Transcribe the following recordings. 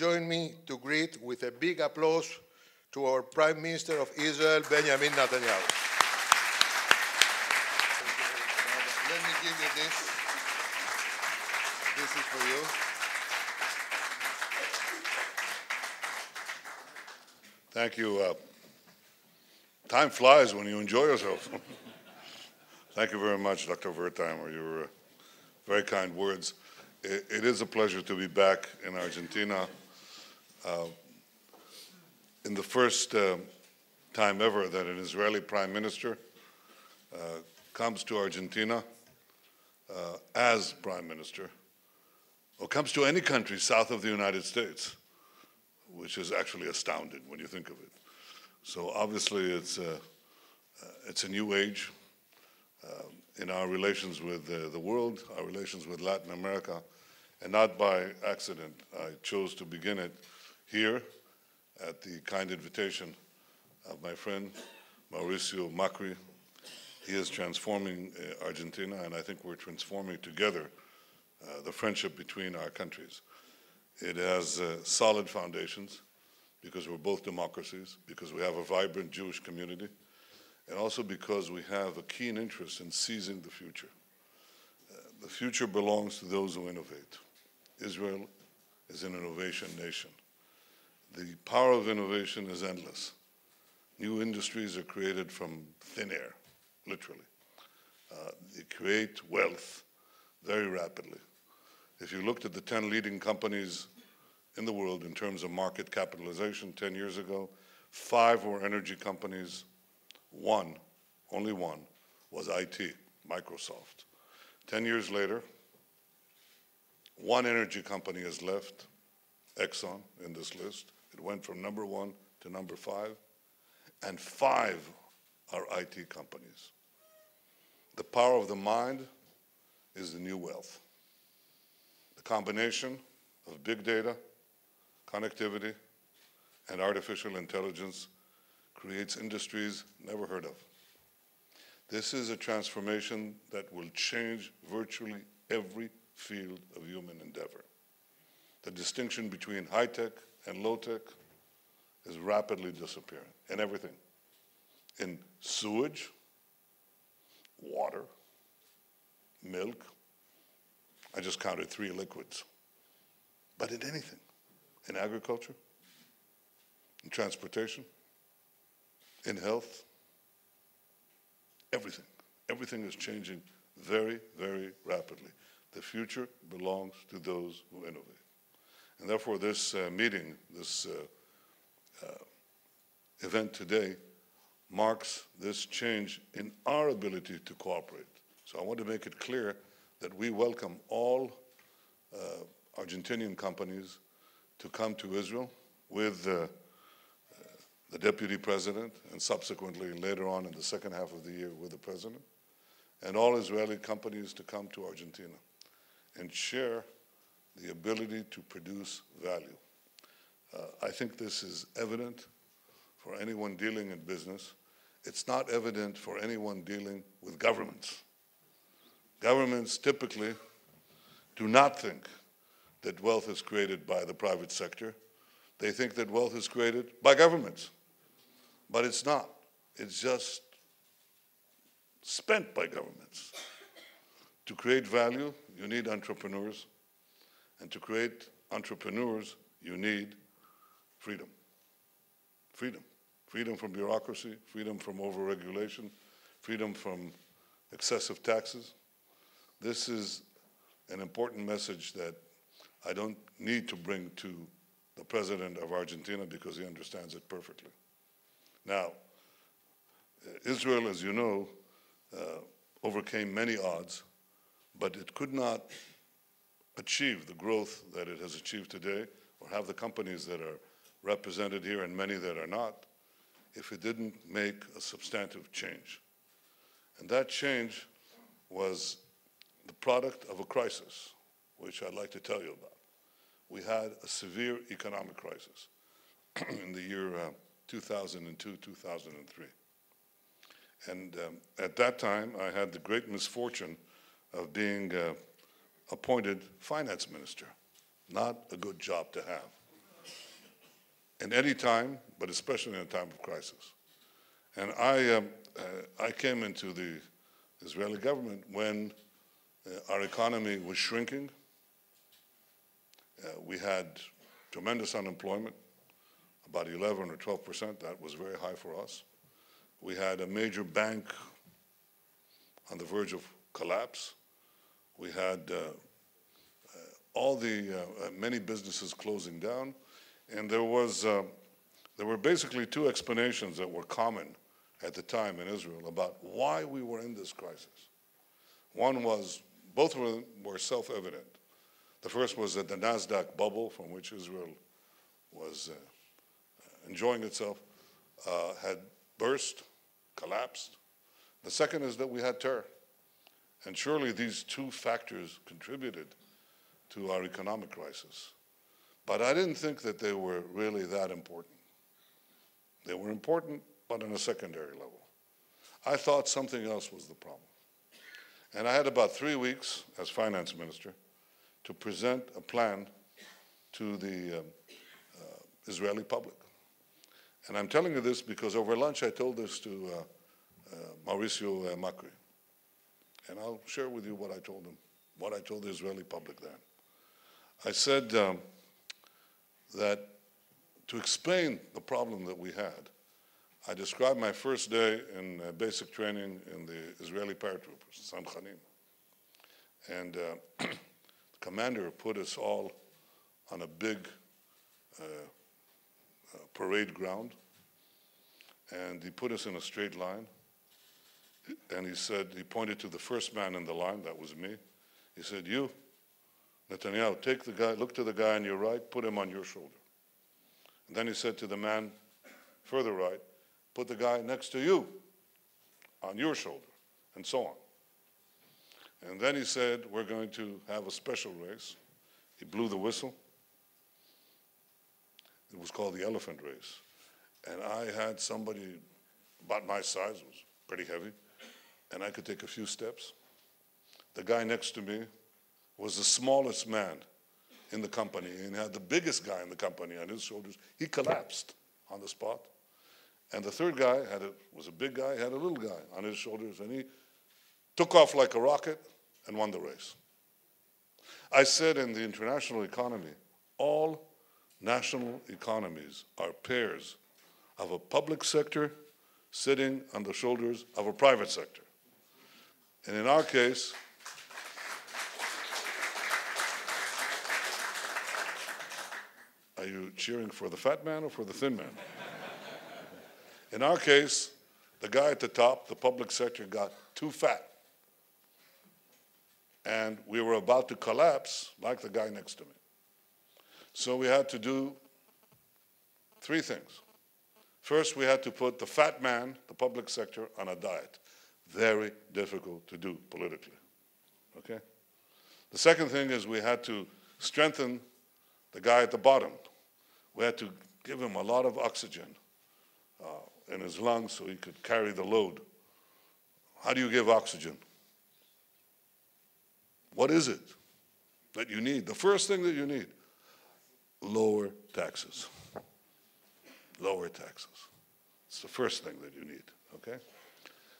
join me to greet with a big applause to our Prime Minister of Israel, Benjamin Netanyahu. Let me give you this. This is for you. Thank you. Time flies when you enjoy yourself. Thank you very much, Dr. Wertheimer. Your very kind words. It is a pleasure to be back in Argentina. In the first time ever that an Israeli prime minister comes to Argentina as prime minister, or comes to any country south of the United States, which is actually astounding when you think of it. So obviously it's a new age in our relations with the world, our relations with Latin America, and not by accident. I chose to begin it here at the kind invitation of my friend Mauricio Macri. He is transforming Argentina, and I think we're transforming together the friendship between our countries. It has solid foundations because we're both democracies, because we have a vibrant Jewish community, and also because we have a keen interest in seizing the future. The future belongs to those who innovate. Israel is an innovation nation. The power of innovation is endless. New industries are created from thin air, literally. They create wealth very rapidly. If you looked at the 10 leading companies in the world in terms of market capitalization 10 years ago, 5 were energy companies, only one, was IT, Microsoft. 10 years later, one energy company is left, Exxon, in this list. It went from number 1 to number 5, and 5 are IT companies. The power of the mind is the new wealth. The combination of big data, connectivity, and artificial intelligence creates industries never heard of. This is a transformation that will change virtually every field of human endeavor. The distinction between high-tech and low-tech is rapidly disappearing in everything. In sewage, water, milk, I just counted 3 liquids. But in anything, in agriculture, in transportation, in health, everything is changing very, very rapidly. The future belongs to those who innovate. And therefore this meeting, this event today marks this change in our ability to cooperate. So I want to make it clear that we welcome all Argentinian companies to come to Israel with the deputy president, and subsequently later on in the second half of the year with the president, and all Israeli companies to come to Argentina and share the ability to produce value. I think this is evident for anyone dealing in business. It's not evident for anyone dealing with governments. Governments typically do not think that wealth is created by the private sector. They think that wealth is created by governments. But it's not. It's just spent by governments. To create value, you need entrepreneurs. And to create entrepreneurs, you need freedom. Freedom. Freedom from bureaucracy, freedom from overregulation, freedom from excessive taxes. This is an important message that I don't need to bring to the president of Argentina because he understands it perfectly. Now, Israel, as you know, overcame many odds, but it could not achieve the growth that it has achieved today, or have the companies that are represented here and many that are not, if it didn't make a substantive change. And that change was the product of a crisis, which I'd like to tell you about. We had a severe economic crisis in the year 2002, 2003. And at that time, I had the great misfortune of being appointed finance minister. Not a good job to have. in any time, but especially in a time of crisis. And I came into the Israeli government when our economy was shrinking. We had tremendous unemployment, about 11 or 12%. That was very high for us. We had a major bank on the verge of collapse. We had many businesses closing down, and there were basically two explanations that were common at the time in Israel about why we were in this crisis. One was, both were self-evident. The first was that the NASDAQ bubble from which Israel was enjoying itself had burst, collapsed. The second is that we had terror. And surely these two factors contributed to our economic crisis. But I didn't think that they were really that important. They were important, but on a secondary level. I thought something else was the problem. And I had about 3 weeks as finance minister to present a plan to the Israeli public. And I'm telling you this because over lunch I told this to Mauricio Macri. And I'll share with you what I told him, what I told the Israeli public then. I said that to explain the problem that we had, I described my first day in basic training in the Israeli paratroopers, Samchanim. And the commander put us all on a big parade ground, and he put us in a straight line. And he said, he pointed to the first man in the line, that was me. He said, you, Netanyahu, take the guy, look to the guy on your right, put him on your shoulder. And then he said to the man further right, put the guy next to you on your shoulder, and so on. And then he said, we're going to have a special race. He blew the whistle. It was called the elephant race. And I had somebody about my size, was pretty heavy, and I could take a few steps. The guy next to me was the smallest man in the company, and had the biggest guy in the company on his shoulders. He collapsed on the spot. And the third guy was a big guy, had a little guy on his shoulders, and he took off like a rocket and won the race. I said in the international economy, all national economies are pairs of a public sector sitting on the shoulders of a private sector. And in our case, are you cheering for the fat man or for the thin man? In our case, the guy at the top, the public sector, got too fat. And we were about to collapse like the guy next to me. So we had to do 3 things. First, we had to put the fat man, the public sector, on a diet. Very difficult to do politically, okay? The second thing is we had to strengthen the guy at the bottom. We had to give him a lot of oxygen in his lungs so he could carry the load. How do you give oxygen? What is it that you need? The first thing that you need, lower taxes. Lower taxes. It's the first thing that you need, okay?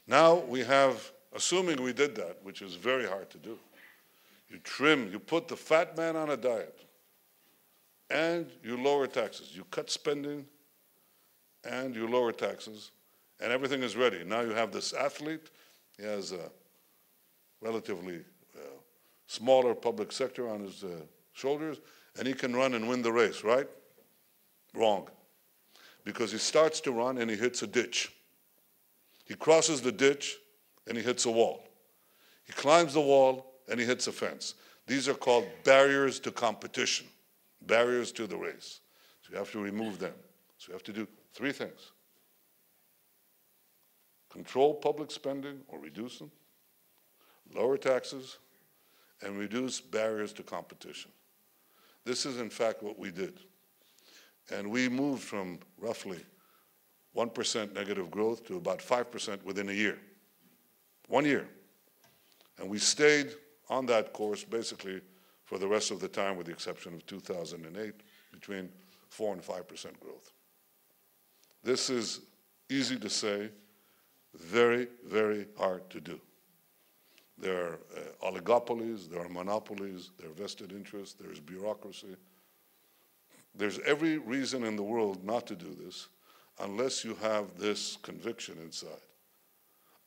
Now we have, assuming we did that, which is very hard to do, you put the fat man on a diet, and you lower taxes. You cut spending, and you lower taxes, and everything is ready. Now you have this athlete. He has a relatively smaller public sector on his shoulders, and he can run and win the race, right? Wrong. Because he starts to run and he hits a ditch. He crosses the ditch and he hits a wall. He climbs the wall and he hits a fence. These are called barriers to competition, barriers to the race. So you have to remove them. So you have to do 3 things. Control public spending or reduce them, lower taxes, and reduce barriers to competition. This is in fact what we did. And we moved from roughly 1% negative growth to about 5% within a year. 1 year. And we stayed on that course basically for the rest of the time, with the exception of 2008, between 4% and 5% growth. This is easy to say, very, very hard to do. There are oligopolies, there are monopolies, there are vested interests, there is bureaucracy. There's every reason in the world not to do this unless you have this conviction inside.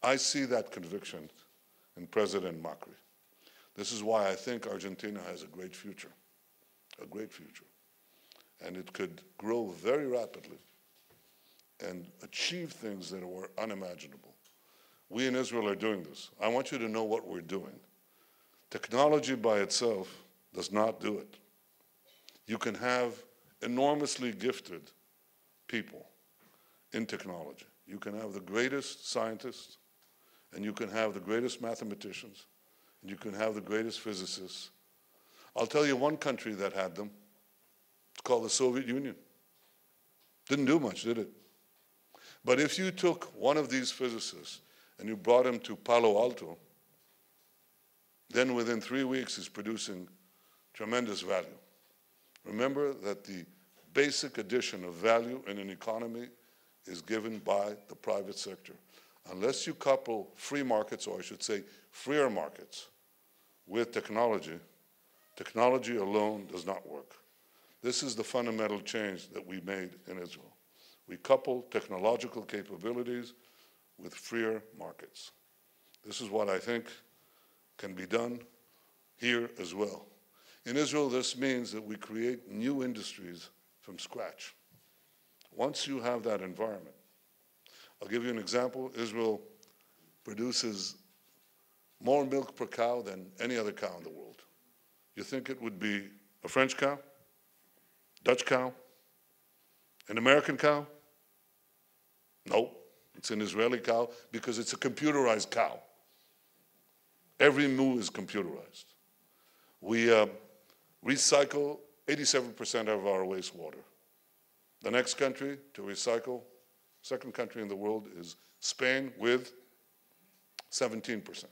I see that conviction in President Macri. This is why I think Argentina has a great future, and it could grow very rapidly and achieve things that were unimaginable. We in Israel are doing this. I want you to know what we're doing. Technology by itself does not do it. You can have enormously gifted people in technology. You can have the greatest scientists, and you can have the greatest mathematicians, and you can have the greatest physicists. I'll tell you one country that had them. It's called the Soviet Union. Didn't do much, did it? But if you took one of these physicists and you brought him to Palo Alto, then within 3 weeks he's producing tremendous value. Remember that the basic addition of value in an economy is given by the private sector. Unless you couple free markets, or I should say freer markets, with technology, technology alone does not work. This is the fundamental change that we made in Israel. We couple technological capabilities with freer markets. This is what I think can be done here as well. In Israel, this means that we create new industries from scratch. Once you have that environment, I'll give you an example. Israel produces more milk per cow than any other cow in the world. You think it would be a French cow, Dutch cow, an American cow? No, it's an Israeli cow because it's a computerized cow. Every moo is computerized. We recycle 87% of our wastewater. The next country to recycle, second country in the world, is Spain with 17%.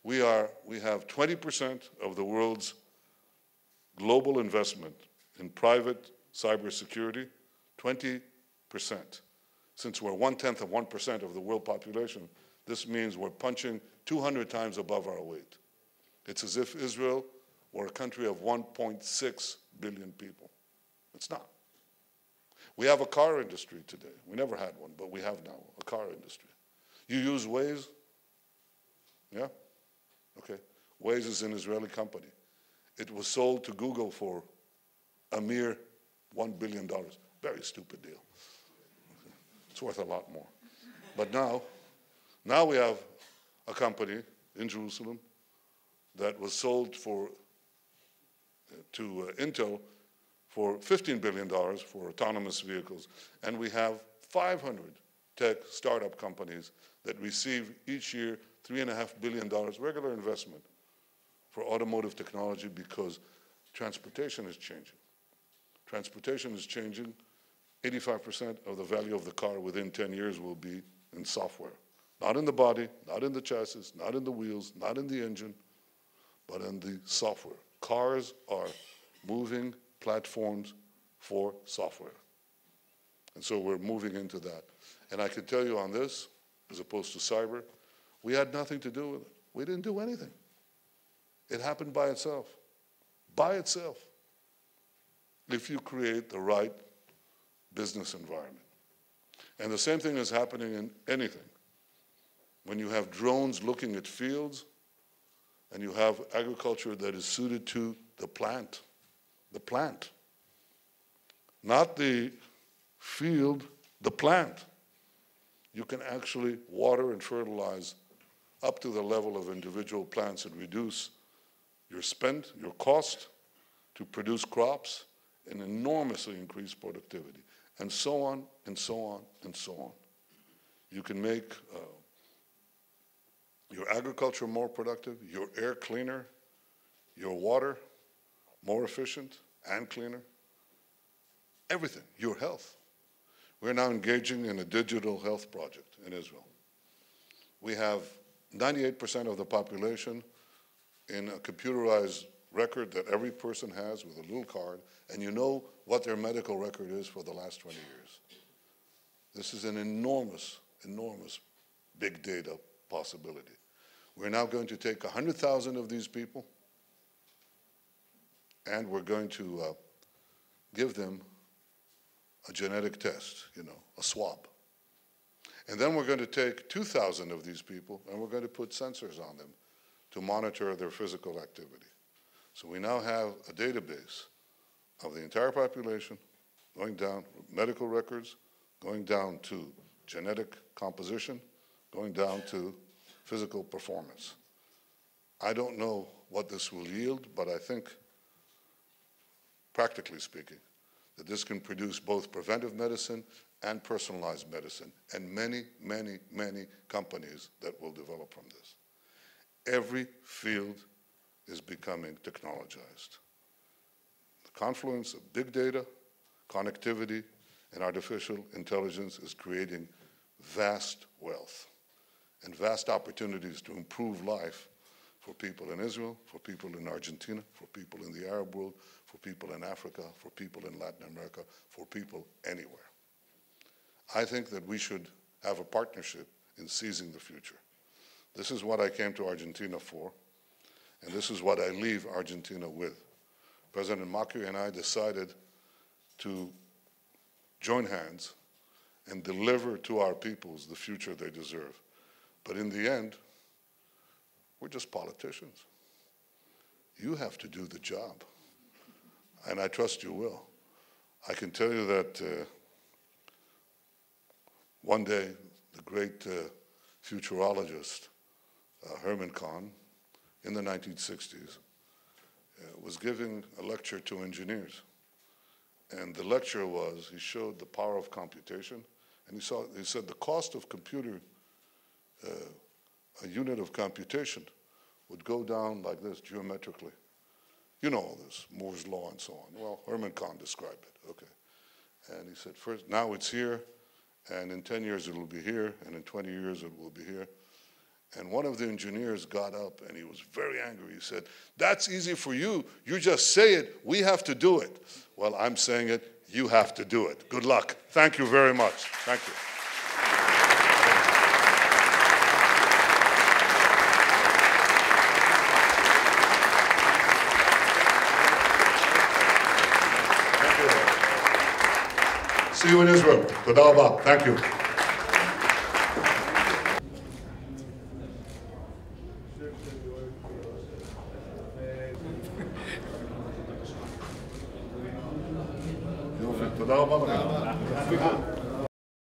We have 20% of the world's global investment in private cybersecurity, 20%. Since we're 1/10 of 1% of the world population, this means we're punching 200 times above our weight. It's as if Israel were a country of 1.6 billion people. It's not. We have a car industry today. We never had one, but we have now a car industry. You use Waze? Yeah? Okay. Waze is an Israeli company. It was sold to Google for a mere $1 billion. Very stupid deal. It's worth a lot more. But now we have a company in Jerusalem that was sold to Intel for $15 billion for autonomous vehicles. And we have 500 tech startup companies that receive each year $3.5 billion regular investment for automotive technology because transportation is changing. Transportation is changing. 85% of the value of the car within 10 years will be in software. Not in the body, not in the chassis, not in the wheels, not in the engine, but in the software. Cars are moving platforms for software. And so we're moving into that. And I can tell you on this, as opposed to cyber, we had nothing to do with it. We didn't do anything. It happened by itself. By itself. If you create the right business environment. And the same thing is happening in anything. When you have drones looking at fields, and you have agriculture that is suited to the plant. Not the field, the plant. You can actually water and fertilize up to the level of individual plants and reduce your spend, your cost to produce crops and enormously increase productivity. And so on, and so on, and so on. You can make your agriculture more productive, your air cleaner, your water more efficient and cleaner. Everything, your health. We're now engaging in a digital health project in Israel. We have 98% of the population in a computerized record that every person has with a little card, and you know what their medical record is for the last 20 years. This is an enormous, enormous big data possibility. We're now going to take 100,000 of these people, and we're going to give them a genetic test, a swab. And then we're going to take 2,000 of these people, and we're going to put sensors on them to monitor their physical activity. So we now have a database of the entire population, going down medical records, going down to genetic composition, going down to physical performance. I don't know what this will yield, but I think, practically speaking, that this can produce both preventive medicine and personalized medicine, and many, many, many companies that will develop from this. Every field is becoming technologized. The confluence of big data, connectivity, and artificial intelligence is creating vast wealth and vast opportunities to improve life for people in Israel, for people in Argentina, for people in the Arab world, for people in Africa, for people in Latin America, for people anywhere. I think that we should have a partnership in seizing the future. This is what I came to Argentina for, and this is what I leave Argentina with. President Macri and I decided to join hands and deliver to our peoples the future they deserve. But in the end, we're just politicians. You have to do the job, and I trust you will. I can tell you that one day, the great futurologist Herman Kahn, in the 1960s, was giving a lecture to engineers. And the lecture was, he showed the power of computation, and he said the cost of a unit of computation would go down like this, geometrically. You know all this, Moore's law and so on. Well, Herman Kahn described it, okay. And he said, first, now it's here, and in 10 years it will be here, and in 20 years it will be here. And one of the engineers got up, and he was very angry. He said, that's easy for you. You just say it. We have to do it. Well, I'm saying it. You have to do it. Good luck. Thank you very much. Thank you. See you in Israel. Toda rabah. Thank you. תודה רבה לכם.